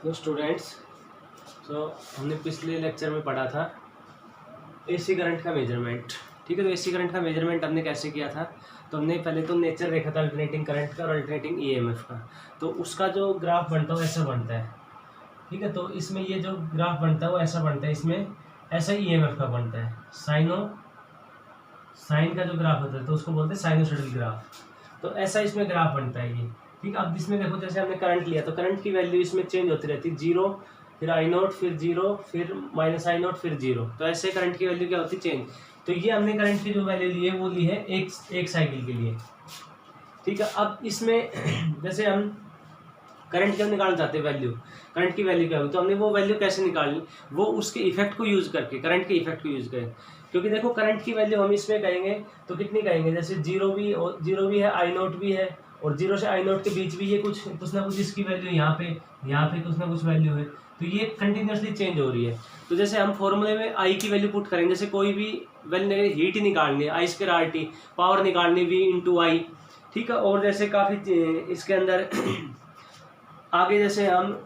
तो स्टूडेंट्स, हमने पिछले लेक्चर में पढ़ा था एसी करंट का मेजरमेंट। ठीक है, तो एसी करंट का मेजरमेंट हमने कैसे किया था? तो हमने पहले तो नेचर देखा था अल्टरनेटिंग करंट का और अल्टरनेटिंग ईएमएफ का। तो उसका जो ग्राफ बनता है वो ऐसा बनता है। ठीक है, तो इसमें ये जो ग्राफ बनता है वो ऐसा बनता है, इसमें ऐसा ईएमएफ का बनता है। साइन का जो ग्राफ होता है तो उसको बोलते हैं साइनोसॉइडल ग्राफ। तो ऐसा इसमें ग्राफ बनता है ये। ठीक है, अब इसमें देखो जैसे हमने करंट लिया तो करंट की वैल्यू इसमें चेंज होती रहती है, 0 फिर आई नोट फिर 0 फिर माइनस आई नोट फिर 0। तो ऐसे करंट की वैल्यू क्या होती है? चेंज। तो ये हमने करंट की जो वैल्यू ली है वो ली है एक साइकिल के लिए। ठीक है, अब इसमें जैसे हम करंट की हम निकालना चाहते हैं वैल्यू, करंट की वैल्यू क्या होगी, तो हमने वो वैल्यू कैसे निकालनी? वो उसके इफेक्ट को यूज करके, करंट के इफेक्ट को यूज करें। क्योंकि देखो करंट की वैल्यू हम इसमें कहेंगे तो कितनी कहेंगे, जैसे 0 भी है, आई नोट भी है, और 0 से आई नोट के बीच भी ये कुछ ना कुछ इसकी वैल्यू यहाँ पे कुछ ना कुछ वैल्यू है। तो ये कंटिन्यूसली चेंज हो रही है। तो जैसे हम फॉर्मूले में आई की वैल्यू पुट करेंगे, जैसे कोई भी वैल्यू हीट ही निकालनी है, आई स्क्वायर आर टी, पावर निकालनी वी इंटू आई। ठीक है, और जैसे काफ़ी इसके अंदर आगे जैसे हम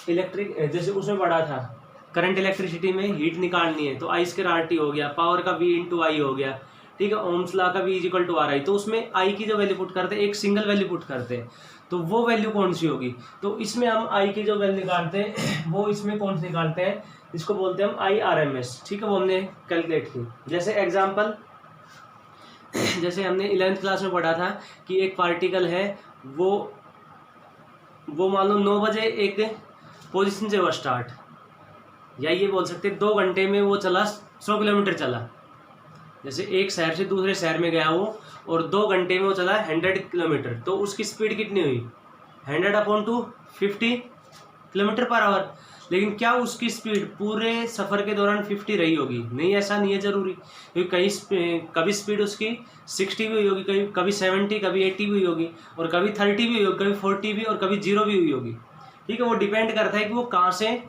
इलेक्ट्रिक जैसे उसमें पढ़ा था करंट इलेक्ट्रिसिटी में हीट निकालनी है तो आई स्क्वायर आर टी हो गया, पावर का वी इंटू आई हो गया। ठीक है, ओम्स लॉ का V is equal to R I. तो उसमें आई की जो वैल्यू पुट करते हैं, एक सिंगल वैल्यू पुट करते हैं, तो वो वैल्यू कौन सी होगी? तो इसमें हम आई की जो वैल्यू निकालते हैं वो इसमें कौन सी निकालते हैं, इसको बोलते हैं हम आई आर एम एस। ठीक है, वो हमने कैलकुलेट की। जैसे एग्जाम्पल, जैसे हमने 11th क्लास में पढ़ा था कि एक पार्टिकल है, वो मान लो 9 बजे एक पोजीशन से हुआ स्टार्ट, या ये बोल सकते 2 घंटे में वो चला 100 किलोमीटर चला। जैसे एक शहर से दूसरे शहर में गया वो, और 2 घंटे में वो चला 100 किलोमीटर। तो उसकी स्पीड कितनी हुई? 100/250 किलोमीटर पर आवर। लेकिन क्या उसकी स्पीड पूरे सफ़र के दौरान 50 रही होगी? नहीं, ऐसा नहीं है ज़रूरी, क्योंकि कभी स्पीड उसकी 60 भी हुई होगी, कभी 70, कभी 80 भी हुई होगी, और कभी 30 भी हुई होगी, कभी 40 भी, और कभी 0 भी हुई होगी। ठीक है, वो डिपेंड करता है कि वो कहाँ से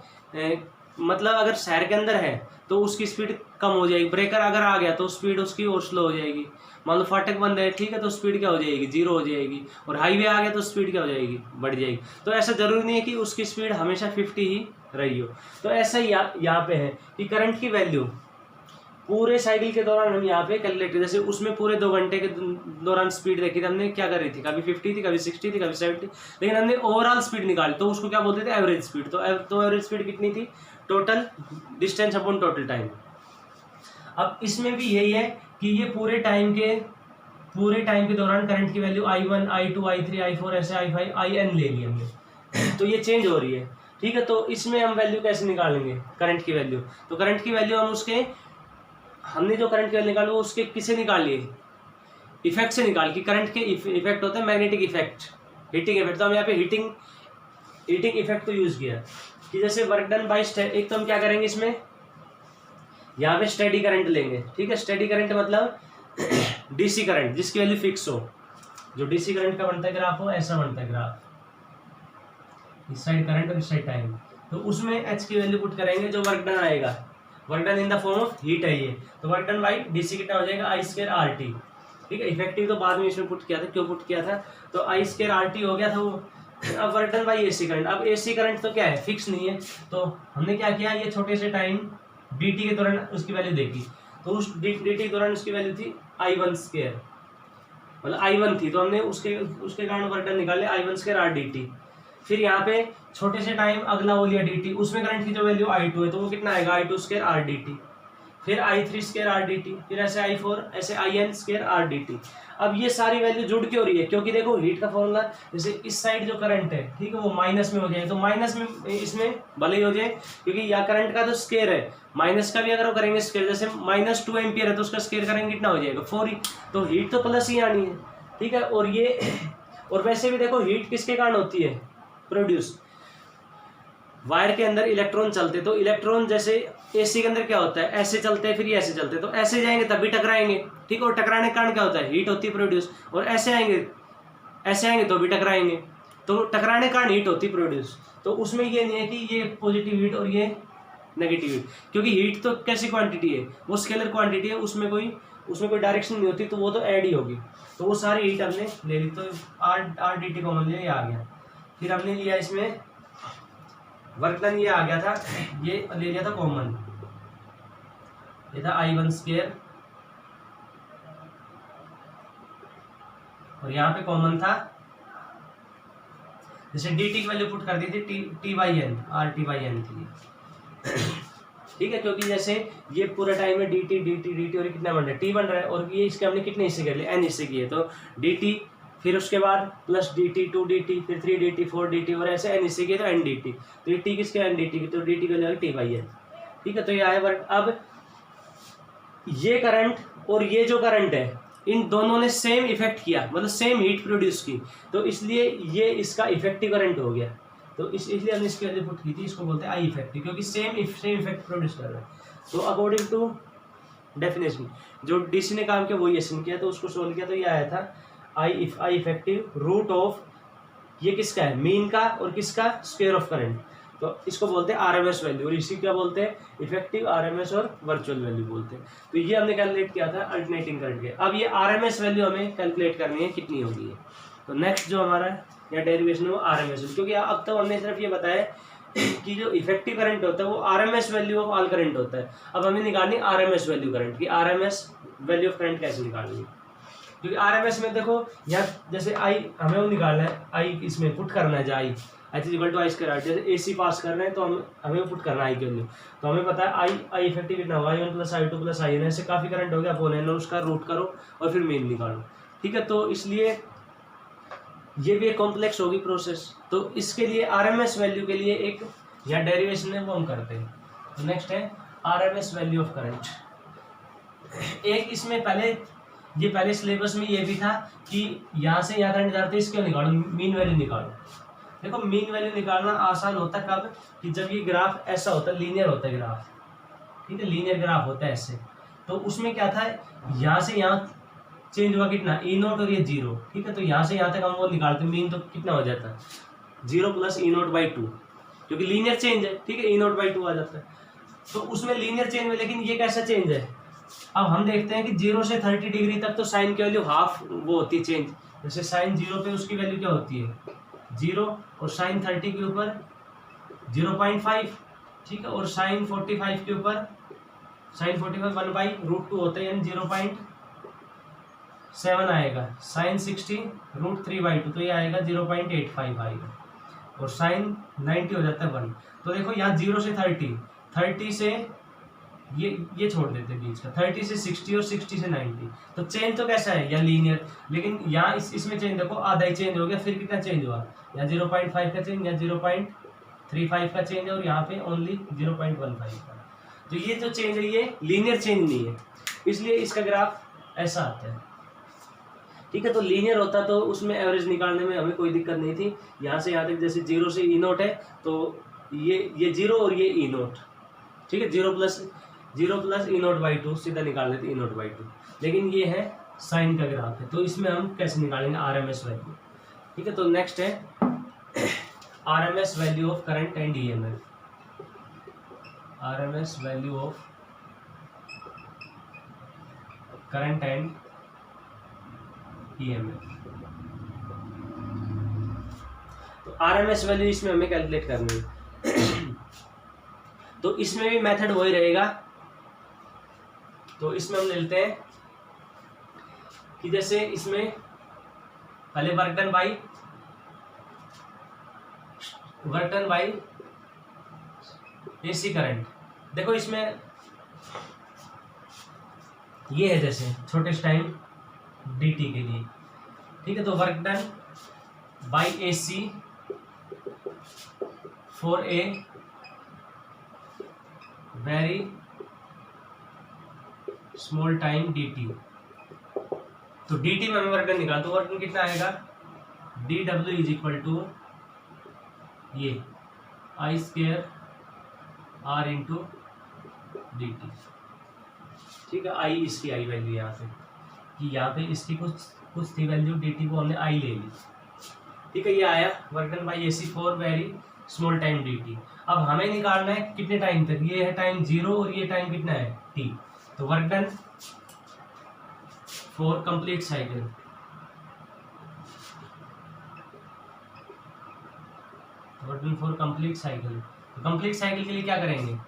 मतलब अगर शहर के अंदर है तो उसकी स्पीड कम हो जाएगी, ब्रेकर अगर आ गया तो स्पीड उसकी और स्लो हो जाएगी। मान लो फाटक बंद है, ठीक है, तो स्पीड क्या हो जाएगी? 0 हो जाएगी। और हाईवे आ गया तो स्पीड क्या हो जाएगी? बढ़ जाएगी। तो ऐसा जरूरी नहीं है कि उसकी स्पीड हमेशा 50 ही रही हो। तो ऐसा ही यहाँ पे है कि करंट की वैल्यू पूरे साइकिल के दौरान हम यहाँ पे कैलकुलेट, जैसे उसमें पूरे 2 घंटे के दौरान स्पीड देखी थी हमने, क्या कर रही थी? कभी 50 थी, कभी 60 थी, कभी 70, लेकिन हमने ओवरऑल स्पीड निकाली तो उसको क्या बोलते थे? Average speed. तो एवरेज स्पीड कितनी थी? Total distance upon total time. अब इसमें भी यही है कि ये पूरे टाइम के दौरान करंट की value I1, I2, I3, I4, ऐसे I5, IN ले ली हमने। तो ये चेंज हो रही है। ठीक है, तो इसमें हम वैल्यू कैसे निकालेंगे करंट की वैल्यू? तो करंट की वैल्यू हमने जो करंट की वैल्यू निकाली वो उसके किसे निकाली है? इफेक्ट से निकाल। कि करंट के इफेक्ट होते हैं मैग्नेटिक इफेक्ट, हीटिंग इफेक्ट। तो हम यहाँ पे हीटिंग इफेक्ट को यूज किया कि जैसे वर्क डन बाय एक तो हम क्या करेंगे इसमें, यहाँ पे स्टेडी करंट लेंगे। ठीक है, स्टेडी करंट मतलब डीसी करंट जिसकी वैल्यू फिक्स हो। जो डीसी करंट का बनता है ग्राफ हो, ऐसा बनता है ग्राफ, इस साइड करंट और इस साइड टाइम। तो उसमें एच की वैल्यू पुट करेंगे, जो वर्क डन आएगा, work done in the form of heat है ये, तो वर्क डन बाई डीसी कितना हो जाएगा? आई स्क्वायर आर टी। ठीक है, इफेक्टिव तो बाद में इसमें पुट किया था, क्यों पुट किया था? तो आई स्क्वायर आर टी हो गया था वो। अब work done by AC current. अब एसी करंट तो क्या है? फिक्स नहीं है। तो हमने क्या किया, ये छोटे से टाइम dt के दौरान उसकी वैल्यू देखी, तो उस dt के दौरान उसकी वैल्यू थी I1 स्क्वायर, मतलब I1 थी, तो हमने उसके कारण वर्क डन निकाले I1 स्क्वायर आर dt। फिर यहाँ पे छोटे से टाइम अगला हो लिया dt, उसमें करंट की जो वैल्यू I2 है तो वो कितना आएगा? I2 square are dt। फिर I3 स्क्वायर आर dt, फिर ऐसे I4, ऐसे IN स्क्वायर आर dt। अब ये सारी वैल्यू जुड़ क्यों रही है? क्योंकि देखो हीट का फॉर्मूला, जैसे इस साइड जो करंट है, ठीक है, वो माइनस में हो जाए, तो माइनस में इसमें भले ही हो जाए, क्योंकि या करंट का तो स्क्वायर है, माइनस का भी अगर वो करेंगे स्क्वायर, जैसे -2 एम्पियर है तो उसका स्क्वायर करेंगे कितना हो जाएगा? 4 ही। तो हीट तो प्लस ही आनी है। ठीक है, और वैसे भी देखो हीट किसके कारण होती है प्रोड्यूस? वायर के अंदर इलेक्ट्रॉन चलते, तो इलेक्ट्रॉन जैसे एसी के अंदर क्या होता है? ऐसे चलते हैं, फिर ये ऐसे चलते हैं, तो ऐसे जाएंगे तभी टकराएंगे। ठीक, और टकराने के कारण क्या होता है? हीट होती है प्रोड्यूस। और ऐसे आएंगे तो भी टकराएंगे, तो टकराने के कारण हीट होती है प्रोड्यूस। तो उसमें ये नहीं है कि ये पॉजिटिव हीट और ये नेगेटिव हीट, क्योंकि हीट तो कैसी क्वांटिटी है? वो स्केलर क्वांटिटी है, उसमें कोई डायरेक्शन नहीं होती, तो वो तो ऐड ही होगी। तो वो सारी हीट हमने ले ली, तो आर डी टी कॉमन लिया, ये आ गया। फिर हमने लिया इसमें वर्क डन ये आ गया था, ये ले लिया था कॉमन, ये था I1 स्क्वायर और यहाँ पे कॉमन था, जैसे dt की वैल्यू पुट कर दी थी t/n RT/n के लिए, ठीक है, क्योंकि जैसे ये पूरा टाइम में dt और कितना बन रहा है, t बन रहा है, और ये इसके हमने कितने हिस्से कर लिए, n हिस्से किए, तो dt फिर उसके बाद प्लस dt 2dt फिर 3dt 4dt और ऐसे n हिस्से किए तो n dt, तो ये t किसके n dt की, तो dt का जाएगा t/n, ठीक है। तो ये आया वर्क। अब ये करंट और ये जो करंट है इन दोनों ने सेम इफेक्ट किया, मतलब सेम हीट प्रोड्यूस की, तो इसलिए ये इसका इफेक्टिव करंट हो गया, तो इसलिए हमने इसकी वैल्यू पुट की थी, इसको बोलते हैं आई इफेक्टिव, क्योंकि सेम इफेक्ट प्रोड्यूस कर रहा है। तो अकॉर्डिंग टू डेफिनेशन जो डीसी ने काम किया वही एसन किया, तो उसको सोल्व किया, तो ये आया था आई इफेक्टिव रूट ऑफ, ये किसका है, मीन का और किसका, स्क्वायर ऑफ करंट, तो इसको बोलते हैं आरएमएस वैल्यू, और इसी क्या बोलते हैं, इफेक्टिव आरएमएस और वर्चुअल वैल्यू बोलते हैं। तो ये हमने कैलकुलेट किया था अल्टरनेटिंग करंट के। अब ये आरएमएस वैल्यू हमें कैलकुलेट करनी है कितनी होगी है, तो नेक्स्ट जो हमारा या डेरिवेशन है वो आरएमएस वैल्यू, क्योंकि अब तक हमने सिर्फ ये बताया कि जो इफेक्टिव करंट होता है वो RMS value of all current होता है। अब हमें निकालनी आरएमएस वैल्यू करंट की, आरएमएस वैल्यू ऑफ करंट कैसे निकालनी है, क्योंकि आरएमएस में देखो यहाँ जैसे आई हमें वो निकालना है, आई इसमें पुट करना है, I equal to I square R, जैसे एसी पास कर रहे हैं तो हमें पुट करना है आई के वैल्यू, तो हमें पता है आई इफेक्टिव कितना होगा, I1 + I2 + IN, ऐसे काफ़ी करंट हो गया, अपोन एन, उसका रूट करो और फिर मेन निकालो, ठीक है। तो इसलिए ये भी एक कॉम्प्लेक्स होगी प्रोसेस, तो इसके लिए आरएमएस वैल्यू के लिए एक या डेरिवेशन है वो हम करते हैं। तो नेक्स्ट है आरएमएस वैल्यू ऑफ करंट। एक इसमें पहले सिलेबस में ये भी था कि यहाँ से यहाँ करंट जाते इसको निकालो, मीन वैल्यू निकालो। देखो मीन वैल्यू निकालना आसान होता है कब, कि जब ये ग्राफ ऐसा होता है, लीनियर होता है ग्राफ, ठीक है, लीनियर ग्राफ होता है ऐसे, तो उसमें क्या था, यहाँ से यहाँ चेंज हुआ कितना, E0 और ये 0, ठीक है, तो यहाँ से यहाँ तक हम वो निकालते हैं मीन, तो कितना हो जाता है 0 + E0/2, क्योंकि लीनियर चेंज है, ठीक है, E0/2 आ जाता है। तो उसमें लीनियर चेंज में, लेकिन ये कैसा चेंज है, अब हम देखते हैं कि 0 से 30 डिग्री तक तो साइन की वैल्यू हाफ वो होती है चेंज, जैसे साइन 0 पे उसकी वैल्यू क्या होती है 0, और साइन 30 के ऊपर 0.5, ठीक है, और साइन 45 के ऊपर साइन 45 1/√2 होता है, यानी 0.7 आएगा, साइन 60 √3/2, तो ये आएगा 0.85 आएगा, और साइन 90 हो जाता है 1। तो देखो यहाँ 0 से 30 से ये छोड़ देते हैं बीच का, 30 से 60 और 60 से 90, तो चेंज तो कैसा है या लीनियर, लेकिन यहाँ इसमें चेंज देखो आधा ही चेंज हो गया, फिर कितना चेंज हुआ, यहाँ 0.5 का चेंज, या 0.35 का चेंज है, और यहाँ पे ओनली 0.15 का, तो ये जो चेंज है ये लीनियर चेंज नहीं है, इसलिए इसका ग्राफ ऐसा आता है, ठीक है। तो लीनियर होता तो उसमें एवरेज निकालने में हमें कोई दिक्कत नहीं थी, यहाँ से यहाँ तक जैसे 0 से E0 है, तो ये 0 और ये E0, ठीक है, 0 + E0/2 सीधा निकाल लेते E0/2, लेकिन ये है साइन का ग्राफ है, तो इसमें हम कैसे निकालेंगे आरएमएस वैल्यू, ठीक है। तो नेक्स्ट है RMS value of current and EMF, RMS value of current and EMF. तो आरएमएस वैल्यू इसमें हमें कैलकुलेट करनी है, तो इसमें भी मेथड वही रहेगा। तो इसमें हम लेते हैं कि जैसे इसमें पहले work done by AC current, देखो इसमें ये है जैसे छोटे टाइम dt के लिए, ठीक है, तो work done by AC for a very small time dt, तो dt में हमें वर्क डन निकाल, तो वर्क डन कितना आएगा, dw = ये I² R × dt, ठीक है, I इसकी I वैल्यू यहाँ पे, कि यहाँ पे इसकी कुछ थी वैल्यू, dt को हमने I ले ली, ठीक है, ये आया work done by AC for very small time dt। अब हमें निकालना है कितने टाइम तक, ये है टाइम 0 और ये टाइम कितना है t, तो work done for complete cycle, work done for complete cycle, तो कंप्लीट साइकिल के लिए क्या करेंगे,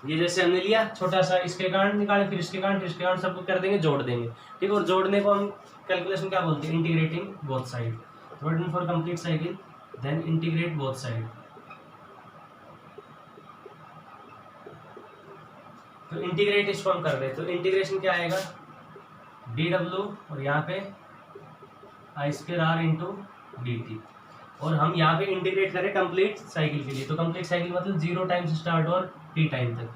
ये जैसे हमने लिया छोटा सा, इसके कारण निकाले, फिर इसके कारण, फिर इसके कारण, सबको कर देंगे, जोड़ देंगे, ठीक है। और जोड़ने को हम कैलकुलेशन क्या बोलते हैं, इंटीग्रेटिंग बोथ साइड। तो for complete cycle then integrate both side. तो इंटीग्रेट इसको हम कर रहे हैं, तो इंटीग्रेशन क्या आएगा, dw और यहाँ पे I²R इंटू dt। और हम यहाँ पे इंटीग्रेट करें कंप्लीट साइकिल के लिए, तो कंप्लीट साइकिल मतलब 0 टाइम से स्टार्ट और t टाइम तक,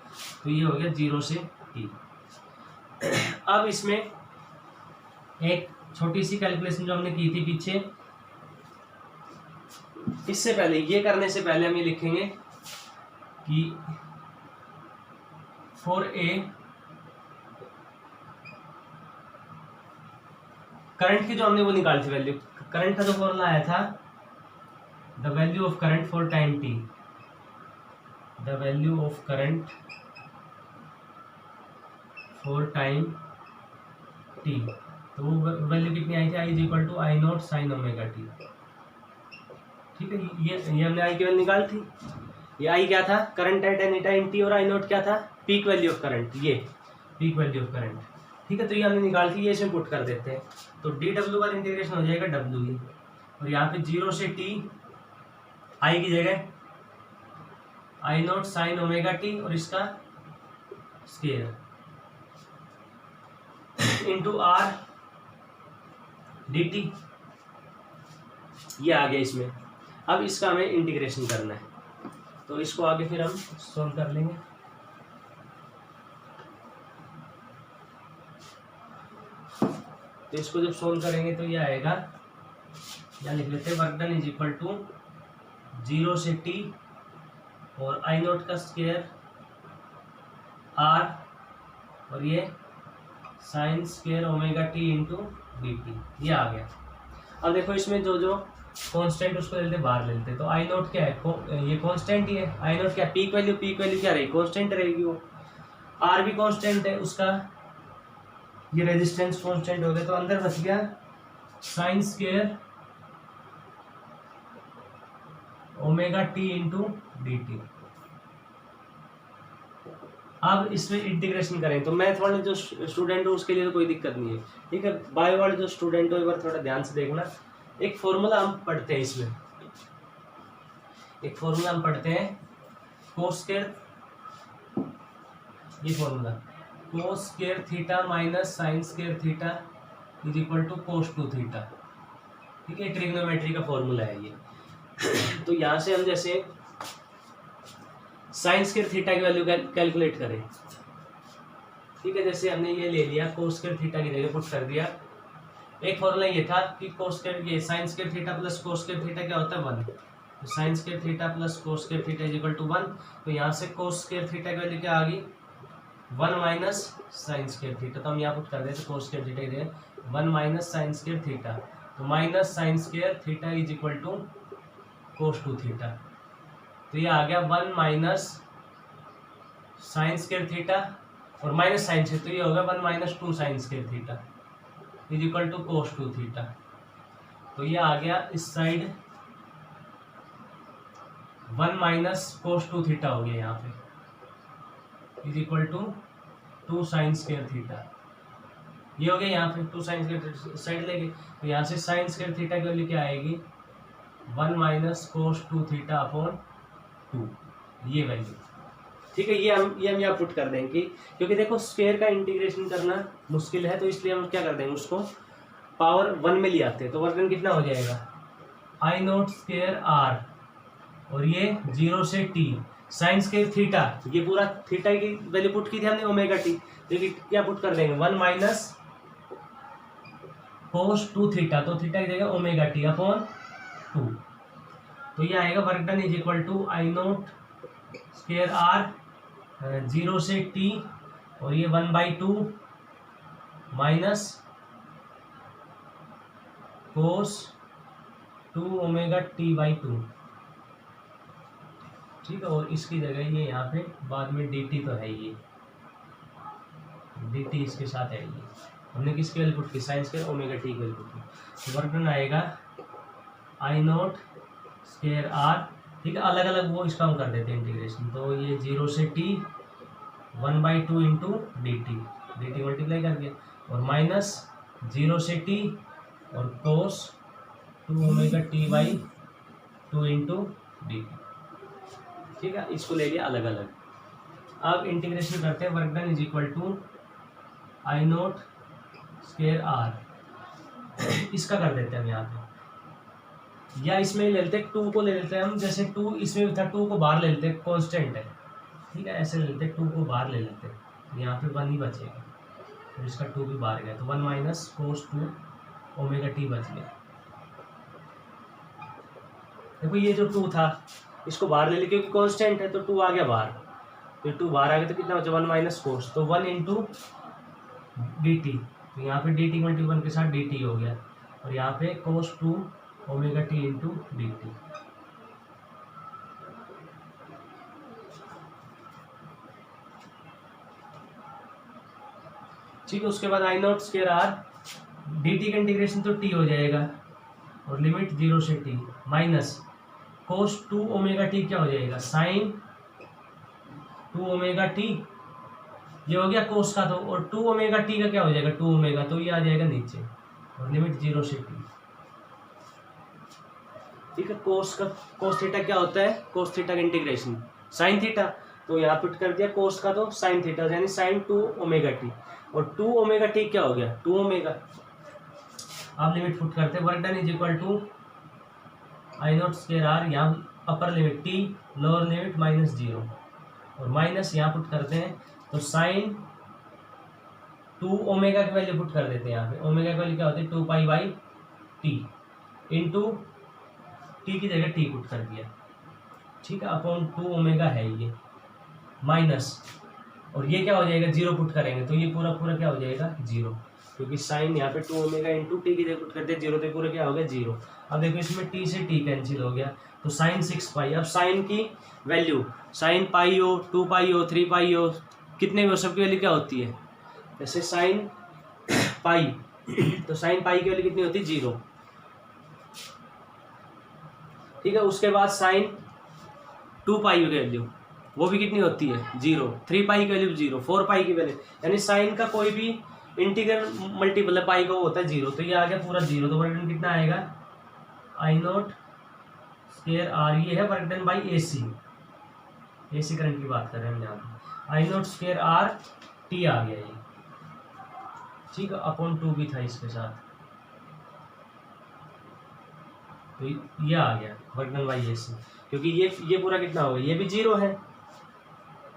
तो ये हो गया 0 से t। अब इसमें एक छोटी सी कैलकुलेशन जो हमने की थी पीछे, इससे पहले, ये करने से पहले हम ये लिखेंगे कि फॉर ए करंट की जो हमने वो निकाली थी वैल्यू, करंट का जो फॉर्मूला आया था, the value of current for time T, the value of current for time T, तो वो वैल्यू कितनी आई थी, I equal to I naught sine omega T, ठीक है। ये हमने आई की वैल्यू निकाली थी, ये आई क्या था, current at any time T, और आई नॉट क्या था, पीक वैल्यू ऑफ करंट, ये पीक वैल्यू ऑफ करंट, ठीक है। तो ये हमने निकाल थी, ये इसमें पुट कर देते हैं, तो dw का इंटीग्रेशन हो जाएगा w, और यहाँ पे 0 से t, आई की जगह I naught sine omega T और इसका स्क्वायर इंटू आर dt, ये आ गया इसमें। अब इसका हमें इंटीग्रेशन करना है, तो इसको आगे फिर हम सॉल्व कर लेंगे। तो इसको जब सोल्व करेंगे तो ये आएगा, यहाँ लिख लेते हैं, work done is equal to 0 से t और आई नॉट का स्क्वायर r, और ये sine square omega T into dt, ये आ गया। अब देखो इसमें जो जो कांस्टेंट उसको लेते बाहर लेते, तो आई नॉट क्या है, ये कांस्टेंट ही है, आई नॉट क्या, पीक वैल्यू क्या रहेगी, कांस्टेंट रहेगी, वो आर भी कांस्टेंट है उसका, ये रेजिस्टेंस कांस्टेंट हो गया, तो अंदर बच गया sign square omega T into d T. अब इसमें इंटीग्रेशन करें, तो मैथ वाले जो स्टूडेंट हो उसके लिए तो कोई दिक्कत नहीं है, ठीक है। बायो वाले जो स्टूडेंट हो एक बार थोड़ा ध्यान से देखना, एक फॉर्मूला हम पढ़ते हैं इसमें, एक फॉर्मूला हम पढ़ते हैं, कोस स्क्वायर, ये formula cos square theta minus sine square theta is equal to cos 2 theta, ठीक है। ट्रिग्नोमेट्री का फॉर्मूला है ये। तो यहाँ से हम जैसे साइन स्क्वायर थीटा की वैल्यू कैलकुलेट करें, ठीक है, जैसे हमने ये ले लिया, कोस स्क्वायर थीटा की जगह पुट कर दिया। एक फॉर्मूला ये था कि कोस स्क्वायर, ये sine square theta plus cos square theta क्या होता है 1, तो sine square theta plus cos square theta is equal to 1। तो यहाँ से कोस स्क्वायर थीटा की वैल्यू क्या आ गई, 1 माइनस साइन स्क्वायर थीटा, तो हम यहाँ पुट कर देते कोस स्क्वायर थीटा की जगह 1 माइनस साइन स्क्वायर थीटा, तो minus sine square theta is equal to cos 2 theta, तो ये आ गया 1 माइनस साइन स्क्वायर थीटा और माइनस साइन से, तो ये होगा 1 minus 2 sine square theta is equal to cos 2 theta. तो ये आ गया इस साइड 1 माइनस कोस 2 थीटा हो गया यहाँ पे is equal to 2 sine square theta, ये हो गया यहाँ पे 2 साइन स्क्वायर साइड लेके, तो यहाँ से साइन स्क्वायर थीटा की वैल्यू क्या आएगी 1 माइनस कोस 2 थीटा अपॉन 2, ये वैल्यू, ठीक है। ये हम यहाँ पुट कर देंगे, क्योंकि देखो स्क्वायर का इंटीग्रेशन करना मुश्किल है, तो इसलिए हम क्या कर देंगे, उसको पावर 1 में ले आते हैं, तो वर्क कितना हो जाएगा आई नॉट स्क्वायर आर, और ये 0 से टी साइन स्क्वायर थीटा, ये पूरा थीटा की वैल्यू पुट की थी हमने ओमेगा टी, देखिए क्या पुट कर देंगे 1 माइनस कोस 2 थीटा, तो थीटा की जगह ओमेगा टी अपॉन 2, तो ये आएगा work done is equal to I naught square R 0 से टी, और ये 1/2 minus cos 2 omega T by 2, ठीक है। और इसकी जगह ये यहाँ पे बाद में डी टी, तो है ये डी टी इसके साथ है, ये हमने किसकी वैल्यू पुट की साइन स्क्वायर ओमेगा टी की वैल्यू पुट की, तो वर्क डन आएगा आई नॉट स्क्वायर आर, ठीक है, अलग अलग वो इसका हम कर देते हैं इंटीग्रेशन। तो ये 0 से t 1/2 into d T multiply करके, और माइनस 0 से t और कोस 2 omega t/2 into d t. ठीक है, इसको ले लिया अलग अलग। अब इंटीग्रेशन करते हैं, work done is equal to I naught square R. इसका कर देते हैं हम यहाँ पे, या इसमें ले लेते हैं 2 को ले लेते हैं हम, जैसे 2 इसमें भी था, 2 को बाहर ले लेते हैं, कांस्टेंट है। ठीक है, ऐसे ले लेते हैं, 2 को बाहर ले लेते हैं, यहाँ पे 1 ही बचेगा, तो इसका 2 भी बाहर गया, तो 1 माइनस कोस 2 ओमेगा टी बच गया। देखो ये जो 2 था इसको बाहर ले लिया क्योंकि कांस्टेंट है, तो 2 आ गया बाहर, तो 2 बाहर आ गया, तो कितना बचा 1 माइनस कोस, तो 1 इंटू डी टी, तो यहाँ पे डी टी मल्टीपल 1 के साथ डी टी हो गया, और यहाँ पे cos 2 omega T into d t. ठीक है, उसके बाद I naught square R d t का इंटीग्रेशन तो टी हो जाएगा, और लिमिट 0 से t minus cos 2 omega t क्या हो जाएगा, साइन 2 ओमेगा टी, ये हो गया कोस का, तो और 2 ओमेगा टी का क्या हो जाएगा 2 ओमेगा, तो ये आ जाएगा नीचे, और लिमिट 0 से टी। ठीक है, कोस थीटा क्या होता है, कोस थीटा का इंटीग्रेशन साइन थीटा, तो यहाँ पुट कर दिया कोस का तो साइन थीटा, यानी साइन 2 ओमेगा टी, और 2 ओमेगा टी क्या हो गया 2 ओमेगा। आप लिमिट पुट करते हैं, work done is equal to I naught square R, यहाँ upper limit t, lower limit -0, और माइनस यहाँ पुट करते हैं, तो साइन 2 ओमेगा की वैल्यू पुट कर देते हैं यहाँ पे, ओमेगा की वैल्यू क्या होती है 2π/t इंटू टी की जगह टी पुट कर दिया। ठीक है, अपॉन 2 ओमेगा है ये, माइनस, और ये क्या हो जाएगा 0 पुट करेंगे, तो ये पूरा पूरा क्या हो जाएगा 0, क्योंकि साइन यहाँ पे 2 ओमेगा इंटू टी की जगह पुट करते हैं 0, तो पूरा क्या हो गया 0। अब देखो इसमें टी से टी कैंसिल हो गया, तो साइन 6π। अब साइन की वैल्यू साइन पाई हो, 2π हो, 3π हो, कितने भी हो, सबकी वैल्यू क्या होती है, जैसे साइन पाई, तो साइन पाई की वैल्यू कितनी होती है 0। ठीक है, उसके बाद साइन 2π की वैल्यू वो भी कितनी होती है 0, 3π की वैल्यू 0, 4π की वैल्यू, यानी साइन का कोई भी इंटीग्रल मल्टीपल पाई का वो होता है 0, तो ये आ गया पूरा 0, तो वर्क डन कितना आएगा आई नॉट स्क्वायर आर, ये है work done by AC current की बात कर रहे हैं हम यहाँ पे, आई नॉट स्क्वायर आर टी आ गया ये। ठीक है, अपॉन 2 भी था इसके साथ, तो ये आ गया वर्क डन बाई एसी, क्योंकि ये पूरा कितना हो गया, ये भी 0 है।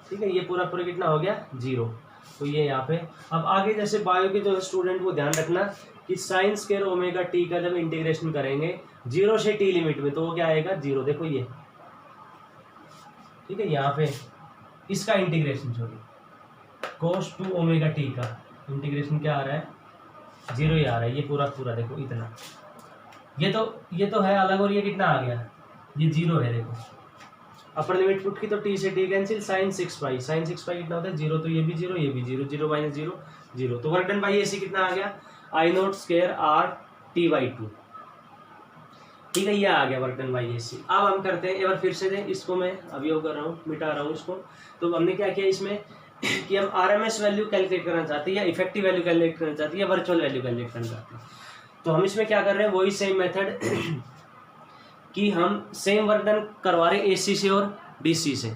ठीक है, ये पूरा पूरा कितना हो गया 0, तो ये यहाँ पे। अब आगे जैसे बायो के जो स्टूडेंट वो ध्यान रखना कि साइन स्क्वायर ओमेगा टी का जब इंटीग्रेशन करेंगे 0 से टी लिमिट में, तो वो क्या आएगा 0, देखो ये। ठीक है, यहाँ पे इसका इंटीग्रेशन छोड़िए, कोस 2 ओमेगा टी का इंटीग्रेशन क्या आ रहा है 0 ही आ रहा है, ये पूरा पूरा देखो इतना, ये तो है अलग, और ये कितना आ गया ये 0 है, देखो अपर लिमिट पुट की तो टी से टी कैंसिल, साइन 6π कितना होता है 0, तो ये भी 0, ये भी 0, 0 माइनस 0 0, तो वर्क डन बाई एसी कितना आ गया I naught square are t/2। ठीक है, ये आ गया वर्क डन बाई एसी। अब हम करते हैं, एक बार फिर से दें इसको, मैं अभी वो कर रहा हूँ, मिटा रहा हूँ इसको। तो हमने क्या किया इसमें कि हम RMS वैल्यू कैलकुलेट करना चाहते हैं, या इफेक्टिव वैल्यू कैलकुलेट करना चाहते हैं, या वर्चुअल वैल्यू कैलकुलेट करना चाहते हैं। तो हम इसमें क्या कर रहे हैं, वही सेम मेथड कि हम सेम वर्क डन करवा रहे हैं AC से और DC से,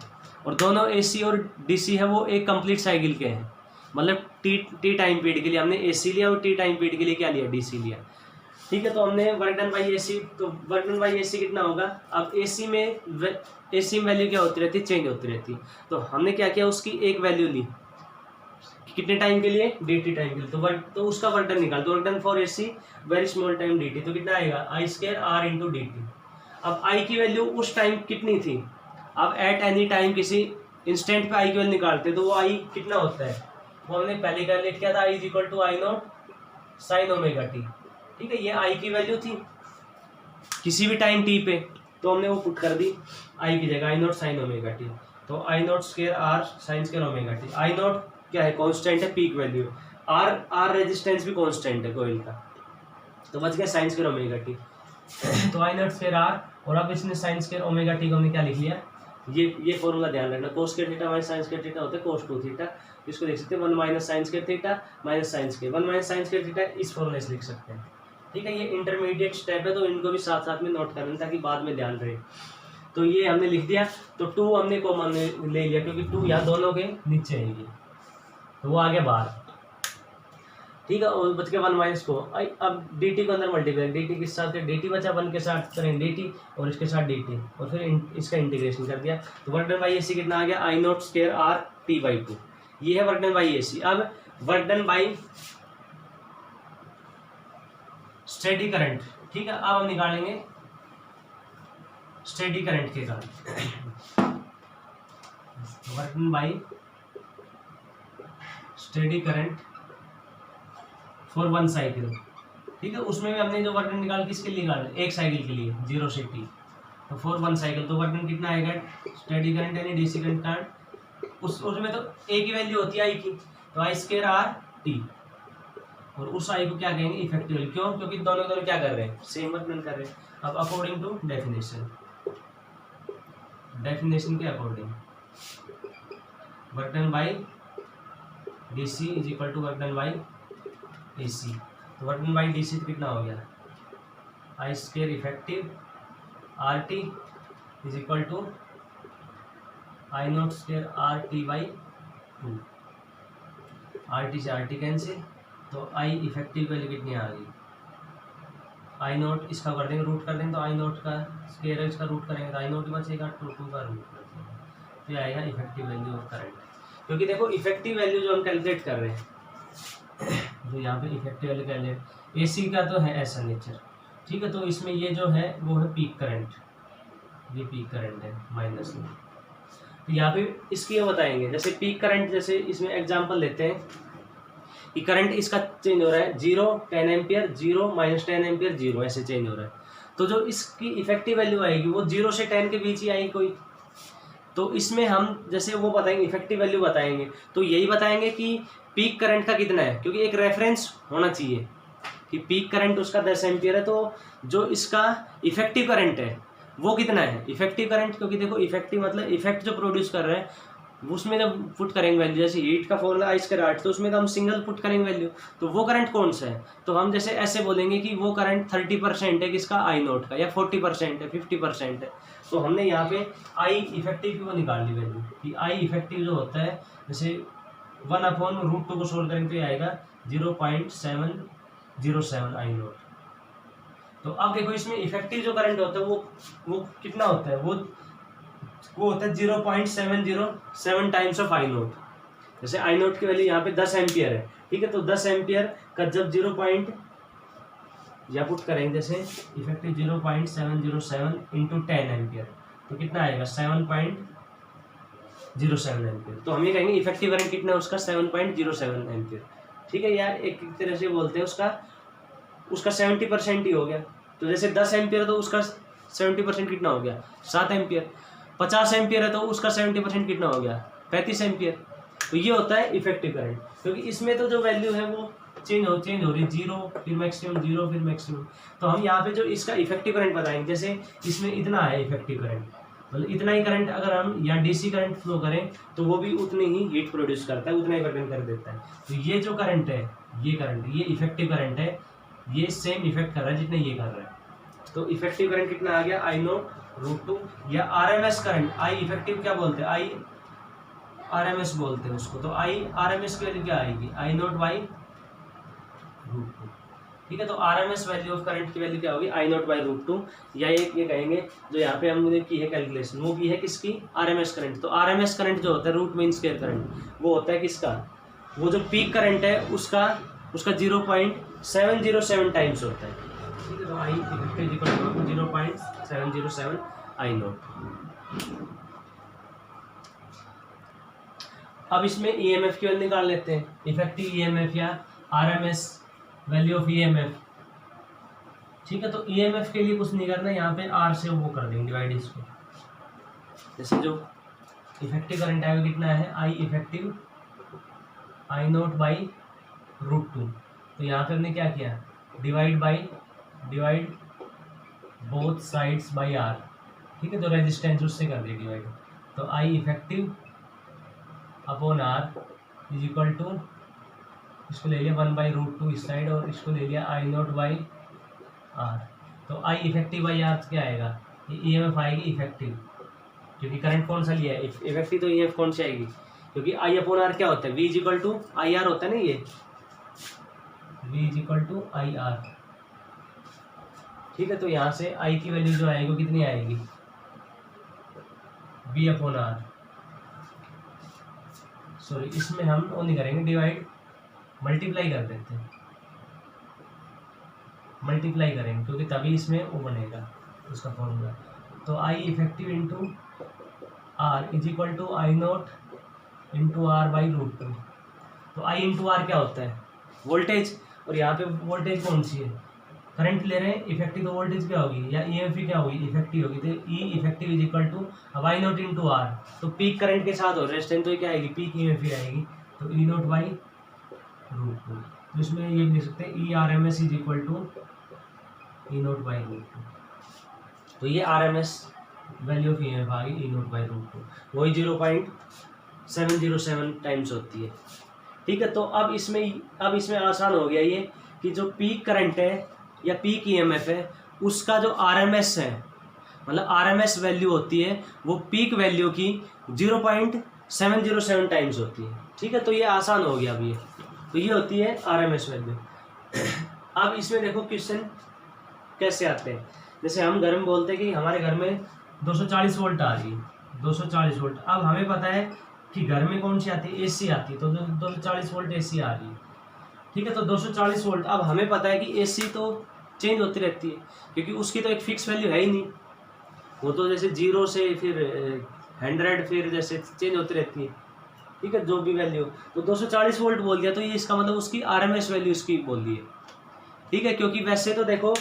और दोनों AC और DC है वो एक कंप्लीट साइकिल के हैं, मतलब टी टाइम पीरियड के लिए हमने AC लिया और टी टाइम पीरियड के लिए क्या लिया DC लिया। ठीक है, तो हमने वर्क डन बाई AC, तो वर्क डन बाई AC कितना होगा, अब AC में वैल्यू क्या होती रहती है, चेंज होती रहती है। तो हमने क्या किया, उसकी एक वैल्यू ली कितने टाइम के लिए dt टाइम के लिए, तो उसका वर्क डन निकाल, तो work done for AC very small time dt, तो कितना आएगा आई स्क्वायर आर इंटू dt। अब I की वैल्यू उस टाइम कितनी थी, अब एट एनी टाइम किसी इंस्टेंट पे I की वैल्यू निकालते तो वो I कितना होता है, वो हमने पहले कैलकुलेट किया था, I is equal to I naught sine omega T. ठीक है, ये I की वैल्यू थी किसी भी टाइम t पे, तो हमने वो पुट कर दी I की जगह I naught sine omega T, तो I naught square R sine square omega t. I naught क्या है, कांस्टेंट है, पीक वैल्यू, आर रेजिस्टेंस भी कांस्टेंट है कोयल का, तो बच गया साइन स्क्वायर ओमेगा टी। तो आई नॉट स्क्वायर आर, और अब इसने साइन स्क्वायर ओमेगा टी को हमने क्या लिख लिया, ये फॉर्मूला ध्यान रखना, कोस square theta minus sine square theta होता है कोस 2 थीटा, इसको देख सकते हैं 1 minus sine square theta minus sine square, 1 minus sine square theta इस फॉर्मूले से लिख सकते हैं। ठीक है, ये इंटरमीडिएट स्टेप है तो इनको भी साथ साथ में नोट करना ताकि बाद में ध्यान रहे। तो ये हमने लिख दिया, तो 2 हमने कॉमन ले लिया क्योंकि 2 यहाँ दोनों के नीचे है ये, तो वो आ गया बाहर। ठीक है, और बच गया 1 माइनस को, अब डी टी को अंदर मल्टीप्लाई, डी टी के साथ डी टी बचा, 1 के साथ करें डी टी और इसके साथ डी टी, और फिर इसका इंटीग्रेशन कर दिया, तो work done by A C कितना आ गया, I naught square R t by 2, ये है work done by A C. अब work done by steady current, ठीक है, अब हम निकालेंगे स्टेडी करंट के कारण, work done by steady current for 1 cycle. ठीक है, उसमें भी हमने जो वर्क डन निकाल किसके लिए निकाला, एक साइकिल के लिए 0 से t, तो फॉर 1 साइकिल, तो वर्क डन कितना आएगा, स्टेडी करंट यानी डीसी करंट का उसमें तो एक ही वैल्यू होती है आई की, तो आई स्क्वायर आर टी, और उस आई को क्या कहेंगे, इफेक्टिव वैल्यू। क्यों, क्योंकि दोनों दोनों क्या कर रहे हैं, सेम वर्क डन कर रहे हैं। अब अकॉर्डिंग टू डेफिनेशन के according work done by DC is equal to work done by AC, तो वर्क डन बाई डीसी कितना हो गया, I square effective R t is equal to I naught square R t by 2, R t से R t cancel, तो I effective value कितनी आ गई, आई not इसका कर देंगे रूट कर देंगे, तो आई नॉट का स्क्वायर है इसका रूट करेंगे तो आई नॉट बचेगा, 2 का रूट बचेगा, तो आएगा इफेक्टिव वैल्यू ऑफ करंट। क्योंकि देखो इफेक्टिव वैल्यू जो हम कैलकुलेट कर रहे हैं, जो यहाँ पे इफेक्टिव वैल्यू कैलकुलेट, एसी का तो है ऐसा नेचर, ठीक है, तो इसमें ये जो है वो है पीक करंट, ये पीक करंट है माइनस में, तो यहाँ पे इसकी ये बताएंगे, जैसे पीक करंट, जैसे इसमें एग्जांपल लेते हैं कि करंट इसका चेंज हो रहा है 0 10 एम्पियर 0 माइनस 10 एम्पियर 0 ऐसे चेंज हो रहा है, तो जो इसकी इफेक्टिव वैल्यू आएगी वो 0 से 10 के बीच ही आएगी कोई, तो इसमें हम जैसे वो बताएंगे इफेक्टिव वैल्यू बताएंगे, तो यही बताएंगे कि पीक करंट का कितना है, क्योंकि एक रेफरेंस होना चाहिए कि पीक करंट उसका 10 एम्पियर है, तो जो इसका इफेक्टिव करंट है वो कितना है, इफेक्टिव करंट, क्योंकि देखो इफेक्टिव मतलब इफेक्ट जो प्रोड्यूस कर रहे हैं उसमें जब पुट करेंगे वैल्यू, जैसे हीट का फॉर्मूला आई स्क्वायर आर, तो उसमें तो हम सिंगल पुट करेंगे वैल्यू, तो वो करंट कौन सा है, तो हम जैसे ऐसे बोलेंगे कि वो करंट 30% है किसका, आई नोट का, या 40% है 50% है, तो हमने यहाँ पे आई इफेक्टिव की वो निकाल ली वैल्यू कि आई इफेक्टिव जो होता है, जैसे 1/√2 को सोल्व करेंगे तो ये आएगा 0.707 आई नोट। तो अब देखो इसमें इफेक्टिव जो करंट होता है वो कितना होता है, वो होता है 0.707 टाइम्स ऑफ आई नोट। जैसे आई नोट की वैल्यू यहाँ पे 10 एम्पियर है, ठीक है, तो 10 एम्पियर का जब 0 पॉइंट या पुट करेंगे जैसे इफेक्टिव 0.707 इंटू 10 एम्पियर, तो कितना आएगा 7.07 एम्पियर, तो हम ये कहेंगे इफेक्टिव करंट कितना है उसका 7.07 एम्पियर, ठीक है, या एक तरह से बोलते हैं उसका 70% ही हो गया, तो जैसे 10 एम्पियर तो उसका 70% कितना हो गया 7 एम्पियर, 50 एम्पियर है तो उसका 70% कितना हो गया 35 एम्पियर, तो ये होता है इफेक्टिव करंट, क्योंकि इसमें तो जो वैल्यू है वो चेंज हो रही, 0 फिर मैक्सिमम 0 फिर मैक्सिमम, तो हम यहाँ पे जो इसका इफेक्टिव करंट बताएंगे, जैसे इसमें इतना है इफेक्टिव करंट, मतलब इतना ही करंट अगर हम या डीसी करंट फ्लो करें तो वो भी उतनी ही हीट प्रोड्यूस करता है, उतना ही वर्क कर देता है, तो ये जो करंट है ये इफेक्टिव करंट है, ये सेम इफेक्ट कर रहा है जितना ये कर रहा है, तो इफेक्टिव करंट कितना आ गया आई नोट √2, या आरएमएस करंट, आई इफेक्टिव क्या बोलते हैं, आई आरएमएस बोलते हैं उसको, तो आई आरएमएस की वैल्यू क्या आएगी आई नोट बाई √2, ठीक है, तो आरएमएस वैल्यू ऑफ करंट की वैल्यू क्या होगी आई नोट बाई √2, या ये कहेंगे जो यहाँ पे हमने की है कैलकुलेशन वो की है किसकी आरएमएस करंट, तो आरएमएस करंट जो होता है रूट मीन स्क्वायर करंट, वो होता है किसका, वो जो पीक करंट है उसका 0.707 टाइम्स होता है, ठीक है, तो I effective equal to 0.707 I naught. अब इसमें ईएमएफ की वैल्यू निकाल लेते हैं, इफेक्टिव ईएमएफ या आरएमएस वैल्यू ऑफ ईएमएफ, ठीक है, तो ईएमएफ के लिए कुछ नहीं करना, यहाँ पे आर से वो कर देंगे डिवाइड इसको, जैसे जो इफेक्टिव करंट आएगा कितना है I effective I naught by √2, तो यहाँ पे हमने क्या किया divide both sides by R, ठीक है, तो रेजिस्टेंस उससे कर दिया डिवाइड। तो I effective upon R is equal to, इसको ले लिया 1/√2 इस साइड और इसको ले लिया आई नॉट बाई आर। तो आई इफेक्टिव बाई आर क्या आएगा, ये ई एम एफ आएगी इफेक्टिव, क्योंकि करंट कौन सा लिया है इफेक्टिव, तो ई एम एफ कौन सी आएगी, क्योंकि आई अपॉन आर क्या होता है, V is equal to I R होता है ना, ये V is equal to I R, ठीक है। तो यहाँ से आई की वैल्यू जो आएगी वो कितनी आएगी, वी अपॉन आर, सॉरी इसमें हम वो नहीं करेंगे डिवाइड, मल्टीप्लाई कर देते हैं, मल्टीप्लाई करेंगे क्योंकि तभी इसमें वो बनेगा उसका फॉर्मूला। तो I effective into R is equal to I naught into R बाई√2। तो आई इंटू आर क्या होता है, वोल्टेज, और यहाँ पे वोल्टेज कौन सी है, करंट ले रहे हैं, इफेक्टिव तो वोल्टेज क्या होगी या ई एम एफ क्या होगी, इफेक्टिव होगी। तो ई इफेक्टिव इज इक्वल टू अब आई नॉट इंटू आर, तो पीक करंट के साथ हो रेजिस्टेंस तो क्या आएगी, पीक ई एम एफ आएगी, तो ई नॉट बाई√2। तो इसमें ये लिख सकते हैं E R M S is equal to E naught by. तो ये R M S value of E M F आ गई ई नॉट बाई√2, वही 0.707 टाइम्स होती है, ठीक है। तो अब इसमें आसान हो गया ये कि जो पीक करंट है या पीक ईएमएफ है उसका जो आरएमएस है, मतलब आरएमएस वैल्यू होती है वो पीक वैल्यू की 0.707 टाइम्स होती है, ठीक है। तो ये आसान हो गया अब ये, तो ये होती है आरएमएस वैल्यू। अब इसमें देखो क्वेश्चन कैसे आते हैं, जैसे हम घर में बोलते हैं कि हमारे घर में 240 वोल्ट आ रही है, 240 वोल्ट। अब हमें पता है कि घर में कौन सी आती है, एसी आती है, तो 240 वोल्ट एसी आ रही है, ठीक है। तो 240 वोल्ट, अब हमें पता है कि एसी तो चेंज होती रहती है क्योंकि उसकी तो एक फिक्स वैल्यू है ही नहीं, वो तो जैसे 0 से फिर 100 फिर जैसे चेंज होती रहती है, ठीक है, जो भी वैल्यू। तो 240 वोल्ट बोल दिया तो ये इसका मतलब उसकी आरएमएस वैल्यू इसकी बोल दी है, ठीक है। क्योंकि वैसे तो देखो